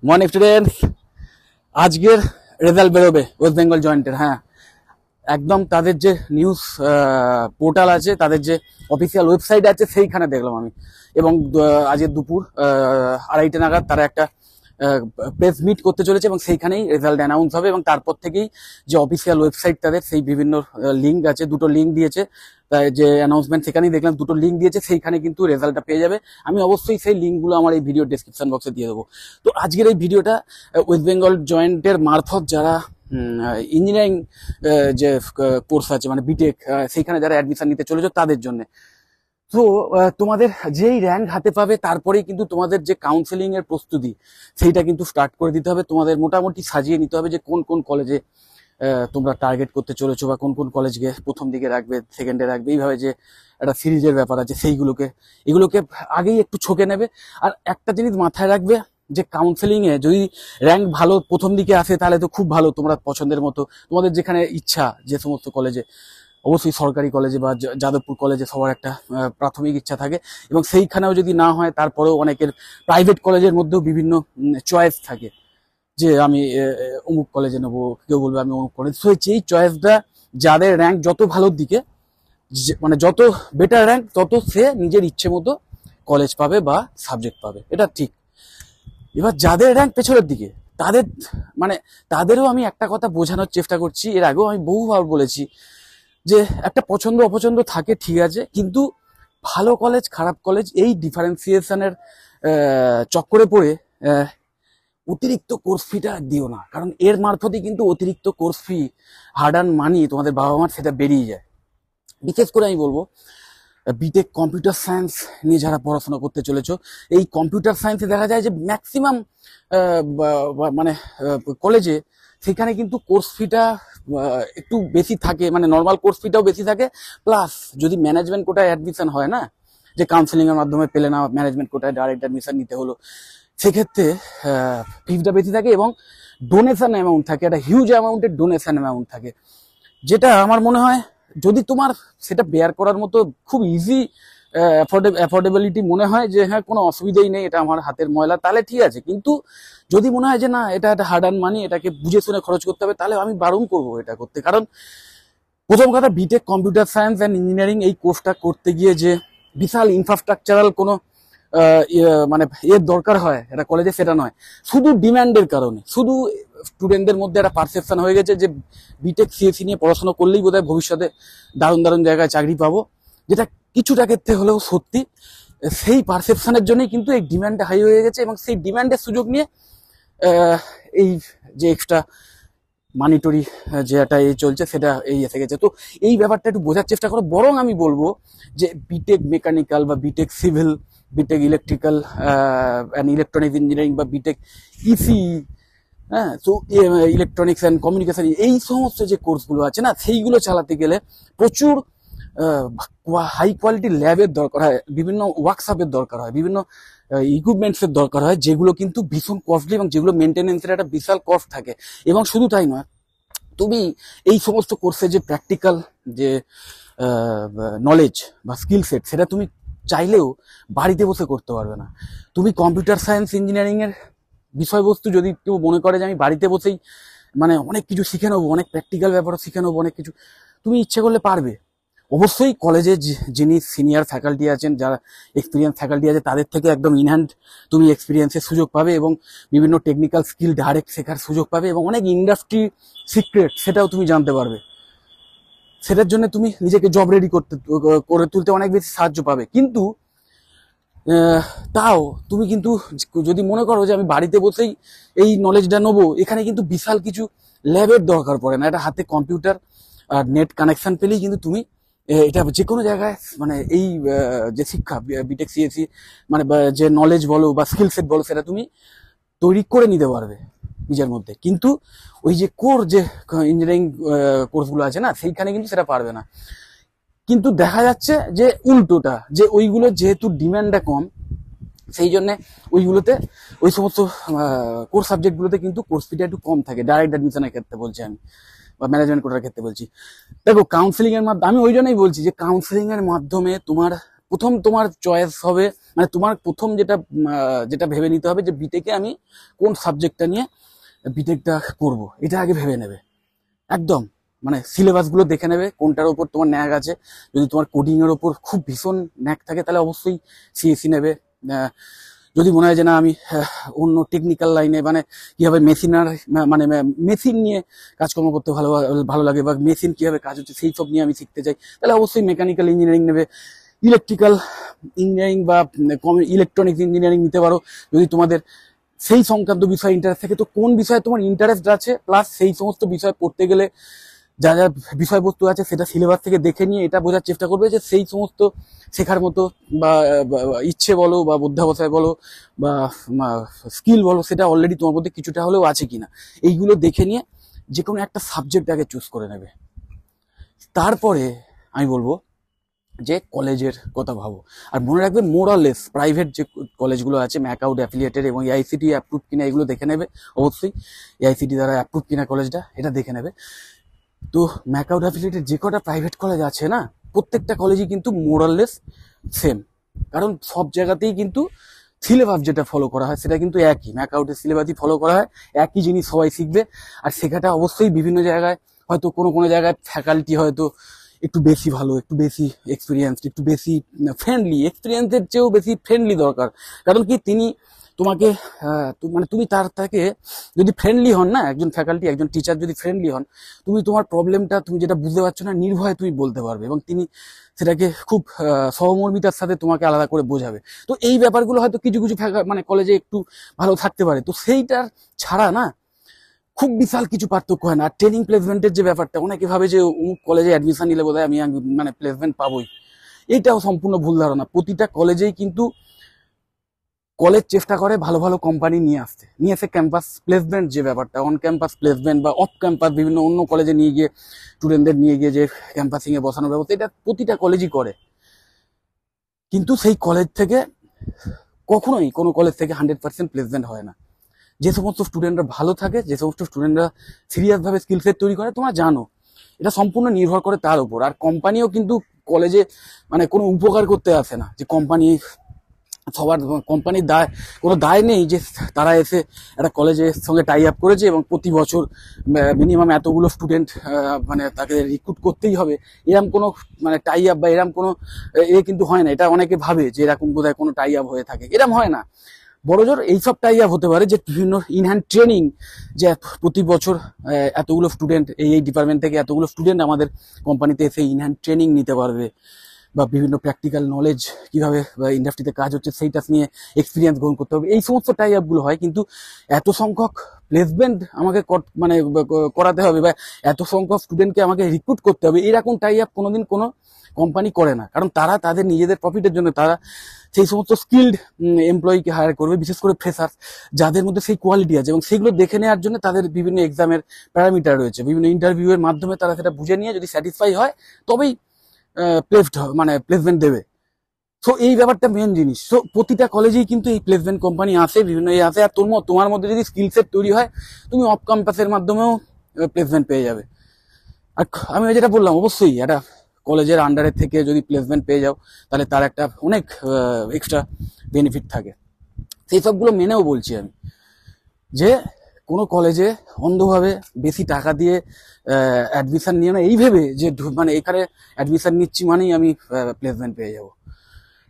Morning students, আজকের result বেরোবে West Bengal জয়েন্টের। হ্যাঁ, একদম তাদের যে নিউজ পোর্টাল আছে, তাদের যে অফিসিয়াল ওয়েবসাইট আছে, সেইখানে দেখলাম আমি। এবং আজকে দুপুর 2:30 নাগাদ তারা একটা প্রেস মিট করতে চলেছে এবং সেইখানেই রেজাল্ট অ্যানাউন্স হবে। এবং তারপর থেকেই যে অফিসিয়াল ওয়েবসাইট তাদের, সেই বিভিন্ন লিঙ্ক আছে, দুটো লিঙ্ক দিয়েছে। তাই যে অ্যানাউন্সমেন্ট সেখানেই দেখলাম দুটো লিঙ্ক দিয়েছে, সেইখানে কিন্তু রেজাল্টটা পেয়ে যাবে। আমি অবশ্যই সেই লিঙ্কগুলো আমার এই ভিডিও ডেসক্রিপশন বক্সে দিয়ে দেবো। তো আজকের এই ভিডিওটা ওয়েস্ট বেঙ্গল জয়েন্টের মারফত যারা ইঞ্জিনিয়ারিং যে কোর্স আছে, মানে বিটেক, সেইখানে যারা অ্যাডমিশন নিতে চলেছে তাদের জন্য। তো তোমাদের যেই র্যাঙ্ক হাতে পাবে তারপরেই কিন্তু তোমাদের যে কাউন্সেলিং এর প্রস্তুতি, সেইটা কিন্তু স্টার্ট করে দিতে হবে। তোমাদের মোটামুটি সাজিয়ে নিতে হবে যে কোন কোন কলেজে তোমরা টার্গেট করতে চলেছো, বা কোন কোন কলেজকে প্রথম দিকে রাখবে, সেকেন্ডে রাখবে। এইভাবে যে একটা সিরিজের ব্যাপার আছে, এগুলোকে আগেই একটু ছকে নেবে। আর একটা জিনিস মাথায় রাখবে যে কাউন্সেলিং এ যদি র্যাঙ্ক ভালো প্রথম দিকে আসে তাহলে তো খুব ভালো, তোমরা পছন্দের মতো তোমাদের যেখানে ইচ্ছা, যে সমস্ত কলেজে, অবশ্যই সরকারি কলেজে বা যাদবপুর কলেজে সবার একটা প্রাথমিক ইচ্ছা থাকে। এবং সেইখানেও যদি না হয়, তারপরেও অনেকের প্রাইভেট কলেজের মধ্যেও বিভিন্ন চয়েস থাকে, যে আমি অমুক কলেজে নেবো, কেউ বলবে আমি অমুক কলেজ। তো সেই চয়েসটা, যাদের র্যাঙ্ক যত ভালোর দিকে, মানে যত বেটার র্যাঙ্ক, তত সে নিজের ইচ্ছে মতো কলেজ পাবে বা সাবজেক্ট পাবে, এটা ঠিক। এবার যাদের র্যাঙ্ক পেছনের দিকে, তাদের মানে তাদেরও আমি একটা কথা বোঝানোর চেষ্টা করছি। এর আগেও আমি বহুবার বলেছি যে একটা পছন্দ অপছন্দ থাকে, ঠিক আছে, কিন্তু ভালো কলেজ খারাপ কলেজ এই ডিফারেন্সিয়েশনের চক্করে পড়ে অতিরিক্ত কোর্স ফিটা দিও না। কারণ এর মারফতে কিন্তু অতিরিক্ত course fee, hard earn money তোমাদের বাবা মার, সেটা বেরিয়ে যায়। বিশেষ করে আমি বলবো বিটেক কম্পিউটার সায়েন্স নিয়ে যারা পড়াশোনা করতে চলেছো, এই কম্পিউটার সায়েন্সে দেখা যায় যে ম্যাক্সিমাম মানে কলেজে, সেখানে কিন্তু কোর্স ফিটা একটু বেশি থাকে, মানে নর্মাল কোর্স ফিটাও বেশি থাকে। প্লাস যদি ম্যানেজমেন্ট কোটায় অ্যাডমিশন হয় না, যে কাউন্সেলিং এর মাধ্যমে পেলে না, ম্যানেজমেন্ট কোটায় ডাইরেক্ট অ্যাডমিশন নিতে হলো, সেক্ষেত্রে ফিসটা বেশি থাকে এবং ডোনেশন অ্যামাউন্ট থাকে, একটা হিউজ অ্যামাউন্টের ডোনেশন অ্যামাউন্ট থাকে। যেটা আমার মনে হয় যদি তোমার সেটা বেয়ার করার মতো খুব ইজি অ্যাফোর্ডেবিলিটি মনে হয়, যে হ্যাঁ কোনো অসুবিধাই নেই, এটা আমার হাতের ময়লা, তাহলে ঠিক আছে। কিন্তু যদি মনে হয় যে না, এটা একটা হার্ড আর্ন মানি, এটাকে বুঝে শুনে খরচ করতে হবে, তাহলে আমি বারণ করবো এটা করতে। কারণ প্রথম কথা, B Tech computer science and engineering এই কোর্সটা করতে গিয়ে যে বিশাল ইনফ্রাস্ট্রাকচারাল কোনো মানে এর দরকার হয় এটা কলেজে, সেটা নয়। শুধু ডিম্যান্ডের কারণে, শুধু স্টুডেন্টদের মধ্যে একটা পারসেপশন হয়ে গেছে যে বিটেক সিএসি নিয়ে পড়াশোনা করলেই বোধহয় ভবিষ্যতে দারুণ দারুণ জায়গায় চাকরি পাবো, যেটা কিছুটা ক্ষেত্রে হলেও সত্যি। সেই পারসেপশনের জন্যই কিন্তু এই ডিম্যান্ডটা হাই হয়ে গেছে, এবং সেই ডিম্যান্ডের সুযোগ নিয়ে এই যে এক্সট্রা মানিটরি যে একটা এই চলছে, সেটা এই এসে গেছে। তো এই ব্যাপারটা একটু বোঝার চেষ্টা করো। বরং আমি বলবো যে বিটেক মেকানিক্যাল বা BTech civil, BTech electrical and electronics engineering বা বিটেক ইসি, হ্যাঁ, তো ইলেকট্রনিক্স অ্যান্ড কমিউনিকেশন, এই সমস্ত যে কোর্সগুলো আছে না, সেইগুলো চালাতে গেলে প্রচুর হাই কোয়ালিটি ল্যাবের দরকার হয়, বিভিন্ন ওয়ার্কশপের দরকার হয়, বিভিন্ন ইকুইপমেন্টসের দরকার হয়, যেগুলো কিন্তু ভীষণ কস্টলি এবং যেগুলো মেনটেনেন্সের একটা বিশাল কস্ট থাকে। এবং শুধু তাই নয়, তুমি এই সমস্ত কোর্সে যে প্র্যাকটিক্যাল যে নলেজ বা স্কিল সেট, সেটা তুমি চাইলেও বাড়িতে বসে করতে পারবে না। তুমি কম্পিউটার সায়েন্স ইঞ্জিনিয়ারিং এর বিষয়বস্তু যদি কেউ মনে করে যে আমি বাড়িতে বসেই মানে অনেক কিছু শিখে নেবো, অনেক প্র্যাকটিক্যাল ব্যাপারও শিখে নেবো, অনেক কিছু, তুমি ইচ্ছে করলে পারবে। অবশ্যই কলেজে যিনি সিনিয়র ফ্যাকাল্টি আছেন, যারা এক্সপিরিয়েন্স ফ্যাকাল্টি আছে, তাদের থেকে একদম ইনহ্যান্ড তুমি এক্সপিরিয়েন্সের সুযোগ পাবে, এবং বিভিন্ন টেকনিক্যাল স্কিল ডাইরেক্ট শেখার সুযোগ পাবে, এবং অনেক ইন্ডাস্ট্রি সিক্রেট সেটাও তুমি জানতে পারবে। সেটার জন্য তুমি নিজেকে জব রেডি করে তুলতে অনেক বেশি সাহায্য পাবে। কিন্তু তাও তুমি কিন্তু যদি মনে করো যে আমি বাড়িতে বসেই এই নলেজটা নেবো, এখানে কিন্তু বিশাল কিছু ল্যাবের দরকার পড়ে না। এটা হাতে কম্পিউটার আর নেট কানেকশন পেলেই কিন্তু তুমি এটা যে কোনো জায়গায়, মানে এই যে শিক্ষা বিটেক সিএসি, মানে যে নলেজ বলো বা স্কিল সেট বলো, সেটা তুমি তৈরি করে নিতে পারবে নিজের মধ্যে। কিন্তু ওই যে কোর যে ইঞ্জিনিয়ারিং কোর্সগুলো আছে না, সেইখানে কিন্তু সেটা পারবে না। কিন্তু দেখা যাচ্ছে যে উল্টোটা, যে ওইগুলো যেহেতু ডিমান্ডটা কম, সেই জন্য ওইগুলোতে, ওই সমস্ত কোর্স সাবজেক্টগুলোতে কিন্তু কোর্স ফিটা একটু কম থাকে, ডাইরেক্ট অ্যাডমিশনের ক্ষেত্রে বলছি আমি, বা ম্যানেজমেন্ট কোটার ক্ষেত্রে বলছি। দেখো কাউন্সেলিং এর মাধ্যমে, আমি ওই জন্যই বলছি যে কাউন্সেলিং এর মাধ্যমে তোমার প্রথম তোমার চয়েস হবে, মানে তোমার প্রথম যেটা ভেবে নিতে হবে যে বিটেকে আমি কোন সাবজেক্টটা নিয়ে বিটেকটা করব, এটা আগে ভেবে নেবে। একদম মানে সিলেবাসগুলো দেখে নেবে কোনটার ওপর তোমার ন্যাক আছে। যদি তোমার কোডিং এর ওপর খুব ভীষণ ন্যাক থাকে তাহলে অবশ্যই সিএসসি নেবে। যদি মনে হয় যে না আমি অন্য টেকনিক্যাল লাইনে মানে কিভাবে মানে মেশিন নিয়ে কাজকর্ম করতে ভালো লাগে, বা মেশিন কিভাবে কাজ হচ্ছে সেই সব নিয়ে আমি শিখতে চাই, তাহলে অবশ্যই মেকানিক্যাল ইঞ্জিনিয়ারিং নেবে। ইলেকট্রিক্যাল ইঞ্জিনিয়ারিং বা ইলেকট্রনিক্স ইঞ্জিনিয়ারিং নিতে পারো যদি তোমাদের সেই সংক্রান্ত বিষয়ে ইন্টারেস্ট থাকে। তো কোন বিষয়ে তোমার ইন্টারেস্ট আছে প্লাস সেই সমস্ত বিষয় পড়তে গেলে যা যা বিষয়বস্তু আছে সেটা সিলেবাস থেকে দেখে নিয়ে এটা বোঝার চেষ্টা করবে যে সেই সমস্ত শেখার মতো বা ইচ্ছে বলো বা অধ্যাবসায় বলো বা স্কিল বলো, সেটা অলরেডি তোমার মধ্যে কিছুটা হলেও আছে কিনা, এইগুলো দেখে নিয়ে যে কোনো একটা সাবজেক্ট আগে চুজ করে নেবে। তারপরে আমি বলবো যে কলেজের কথা ভাবো। আর মনে রাখবে মোরালেস প্রাইভেট যে কলেজগুলো আছে ম্যাকআউট অ্যাফিলিয়েটেড এবং এআইসিটি অ্যাপ্রুভ কিনা এগুলো দেখে নেবে। অবশ্যই এআইসিটি দ্বারা অ্যাপ্রুভ কিনা কলেজটা এটা দেখে নেবে। তো ম্যাকআউট অ্যাফিলিয়েটেড যে কটা প্রাইভেট কলেজ আছে না, প্রত্যেকটা কলেজই কিন্তু মোরাললেস সেম, কারণ সব জায়গাতেই কিন্তু সিলেবাস যেটা ফলো করা হয় সেটা কিন্তু একই, ম্যাকআউটের সিলেবাসই ফলো করা হয়, একই জিনিস সবাই শিখবে। আর শেখাটা অবশ্যই বিভিন্ন জায়গায় হয়তো কোনো জায়গায় ফ্যাকাল্টি হয়তো একটু বেশি ভালো, একটু বেশি এক্সপিরিয়েন্স, একটু বেশি ফ্রেন্ডলি, এক্সপিরিয়েন্সের চেয়েও বেশি ফ্রেন্ডলি দরকার। কারণ কি তিনি তোমাকে মানে তুমি তাকে যদি ফ্রেন্ডলি হন না, একজন ফ্যাকাল্টি একজন টিচার যদি ফ্রেন্ডলি হন, তুমি তোমার প্রবলেমটা তুমি যেটা বুঝতে পারছো না নির্ভয়ে তুমি বলতে পারবে এবং তিনি সেটাকে খুব সহমর্মিতার সাথে তোমাকে আলাদা করে বোঝাবে। তো এই ব্যাপারগুলো হয়তো কিছু মানে কলেজে একটু ভালো থাকতে পারে। তো সেইটার ছাড়া না খুব বিশাল কিছু পার্থক্য হয় না। আর ট্রেনিং প্লেসমেন্টের যে ব্যাপারটা, অনেকে ভাবে যে অমুক কলেজে অ্যাডমিশন নিলে বোধহয় আমি মানে প্লেসমেন্ট পাবোই, এইটাও সম্পূর্ণ ভুল ধারণা। প্রতিটা কলেজেই কিন্তু কলেজ চেষ্টা করে ভালো ভালো কোম্পানি নিয়ে এসে ক্যাম্পাস প্লেসমেন্ট যে ব্যাপারটা, অন ক্যাম্পাস প্লেসমেন্ট বা অফ ক্যাম্পাস বিভিন্ন অন্য কলেজে নিয়ে গিয়ে স্টুডেন্টদের নিয়ে গিয়ে যে ক্যাম্পাসিং এ বসানোর ব্যবস্থা, এটা প্রতিটা কলেজই করে। কিন্তু সেই কলেজ থেকে কখনোই কোনো কলেজ থেকে 100% প্লেসমেন্ট হয় না। যে সমস্ত স্টুডেন্টরা ভালো থাকে, যে সমস্ত স্টুডেন্টরা সিরিয়াস ভাবে স্কিল সেট তৈরি করে, তোমরা জানো এটা সম্পূর্ণ নির্ভর করে তার উপর। আর কোম্পানিও কিন্তু কলেজে মানে কোনো উপকার করতে আসে না, যে সবার কোম্পানির কোনো দায় নেই যে তারা এসে একটা কলেজের সঙ্গে টাই আপ করেছে এবং প্রতি বছর মিনিমাম এতগুলো স্টুডেন্ট মানে তাকে রিক্রুট করতেই হবে, এরকম কোনো মানে টাই আপ বা এরকম কোনো কিন্তু হয় না। এটা অনেকে ভাবে যে এরকম বোধহয় কোনো টাই আপ হয়ে থাকে, এরকম হয় না। বড়জোর এইসব টাই আপ হতে পারে যে বিভিন্ন ইনহ্যান্ড ট্রেনিং, যে প্রতি বছর এতগুলো স্টুডেন্ট এই ডিপার্টমেন্ট থেকে এতগুলো স্টুডেন্ট আমাদের কোম্পানিতে এসে ইনহ্যান্ড ট্রেনিং নিতে পারবে, বা বিভিন্ন প্র্যাকটিক্যাল নলেজ কিভাবে ইন্ডাস্ট্রিতে কাজ হচ্ছে সেইটা নিয়ে এক্সপিরিয়েন্স গ্রহণ করতে হবে, এই সমস্ত টাই আপগুলো হয়। কিন্তু এত সংখ্যক প্লেসমেন্ট আমাকে মানে করাতে হবে বা এত সংখ্যক স্টুডেন্টকে আমাকে রিক্রুট করতে হবে, এরকম টাই আপ কোনোদিন কোনো কোম্পানি করে না। কারণ তারা তাদের নিজেদের প্রফিটের জন্য তারা সেই সমস্ত স্কিল্ড এমপ্লয়িকে হায়ার করবে, বিশেষ করে ফ্রেশার যাদের মধ্যে সেই কোয়ালিটি আছে, এবং সেগুলো দেখে নেওয়ার জন্য তাদের বিভিন্ন এক্সামের প্যারামিটার রয়েছে, বিভিন্ন ইন্টারভিউ এর মাধ্যমে তারা সেটা বুঝে নিয়ে যদি স্যাটিসফাই হয় তবেই মানে প্লেসমেন্ট দেবে। সো এই ব্যাপারটা মেন জিনিস। সো প্রতিটা কলেজেই কিন্তু এই প্লেসমেন্ট কোম্পানি আসে, বিভিন্ন আসে। আর তোমার মধ্যে যদি স্কিল সেট তৈরি হয়, তুমি অফ ক্যাম্পাসের মাধ্যমেও প্লেসমেন্ট পেয়ে যাবে। আর আমি যেটা বললাম, অবশ্যই একটা কলেজের আন্ডারে থেকে যদি প্লেসমেন্ট পেয়ে যাও তাহলে তার একটা অনেক এক্সট্রা বেনিফিট থাকে। সেই সবগুলো মেনেও বলছি আমি যে কোনো কলেজে অন্ধভাবে বেশি টাকা দিয়ে অ্যাডমিশন নিয়ে না, এই ভেবে যে মানে এখানে অ্যাডমিশন নিচ্ছি মানেই আমি প্লেসমেন্ট পেয়ে যাব।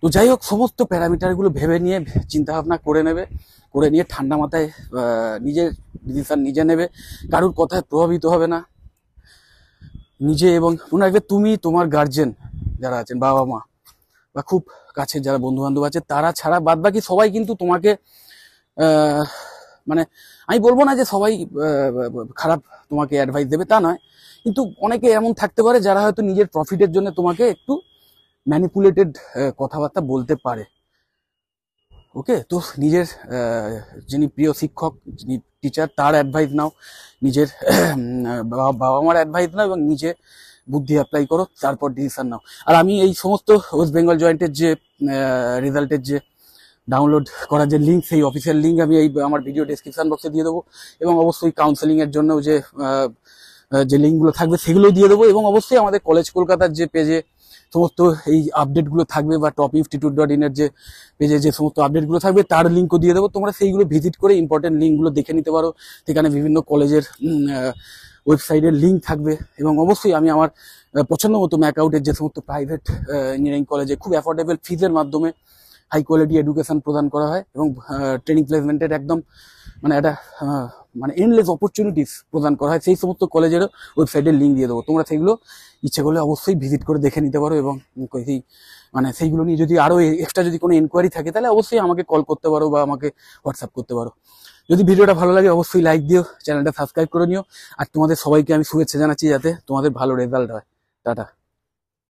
তো যাই হোক, সমস্ত প্যারামিটারগুলো ভেবে নিয়ে চিন্তা ভাবনা করে নিয়ে ঠান্ডা মাথায় নিজের ডিসিশন নিজে নেবে, কারুর কথায় প্রভাবিত হবে না নিজে। এবং মনে রাখবে তুমি তোমার গার্জেন যারা আছেন, বাবা মা বা খুব কাছের যারা বন্ধু বান্ধব আছে, তারা ছাড়া বাদ বাকি সবাই কিন্তু তোমাকে মানে আমি বলবো না যে সবাই খারাপ তোমাকে অ্যাডভাইস দেবে, তা নয়, কিন্তু অনেকে এমন থাকতে পারে যারা হয়তো নিজের প্রফিটের জন্য তোমাকে একটু ম্যানিপুলেটেড কথাবার্তা বলতে পারে। ওকে, তো নিজের যিনি প্রিয় শিক্ষক, যিনি টিচার, তার অ্যাডভাইস নাও, নিজের বাবা মার অ্যাডভাইস নাও এবং নিজে বুদ্ধি অ্যাপ্লাই করো, তারপর ডিসিশন নাও। আর আমি এই সমস্ত ওয়েস্ট বেঙ্গল জয়েন্টের যে রেজাল্টের যে ডাউনলোড করার যে লিঙ্ক, সেই অফিসিয়াল লিঙ্ক আমি এই আমার ভিডিও ডেসক্রিপশন বক্সে দিয়ে দেবো। এবং অবশ্যই কাউন্সেলিং এর জন্য যে যে লিঙ্কগুলো থাকবে সেগুলো দিয়ে দেবো, এবং অবশ্যই আমাদের কলেজ কলকাতার যে পেজে সমস্ত এই আপডেটগুলো থাকবে, বা topinsitute.in এর যে পেজে যে সমস্ত আপডেটগুলো থাকবে তার লিঙ্কও দিয়ে দেবো। তোমরা সেইগুলো ভিজিট করে ইম্পর্টেন্ট লিঙ্কগুলো দেখে নিতে পারো। সেখানে বিভিন্ন কলেজের ওয়েবসাইটের লিঙ্ক থাকবে, এবং অবশ্যই আমি আমার পছন্দ মতো ম্যাকআউটের যে সমস্ত প্রাইভেট ইঞ্জিনিয়ারিং কলেজে খুব অ্যাফোর্ডেবল ফিজের মাধ্যমে হাই কোয়ালিটি এডুকেশন প্রদান করা হয়, এবং ট্রেনিং প্লেসমেন্টের একদম মানে একটা মানে এন্ডলেস অপরচুনিটিস প্রদান করা হয়, সেই সমস্ত কলেজেরও ওয়েবসাইটের লিঙ্ক দিয়ে দেবো। তোমরা সেগুলো ইচ্ছে করলে অবশ্যই ভিজিট করে দেখে নিতে পারো, এবং সেই মানে সেইগুলো নিয়ে যদি আরো এক্সট্রা যদি কোনো এনকোয়ারি থাকে তাহলে অবশ্যই আমাকে কল করতে পারো বা আমাকে হোয়াটসঅ্যাপ করতে পারো। যদি ভিডিওটা ভালো লাগে অবশ্যই লাইক দিও, চ্যানেলটা সাবস্ক্রাইব করে নিও, আর তোমাদের সবাইকে আমি শুভেচ্ছা জানাচ্ছি যাতে তোমাদের ভালো রেজাল্ট হয়। টাটা।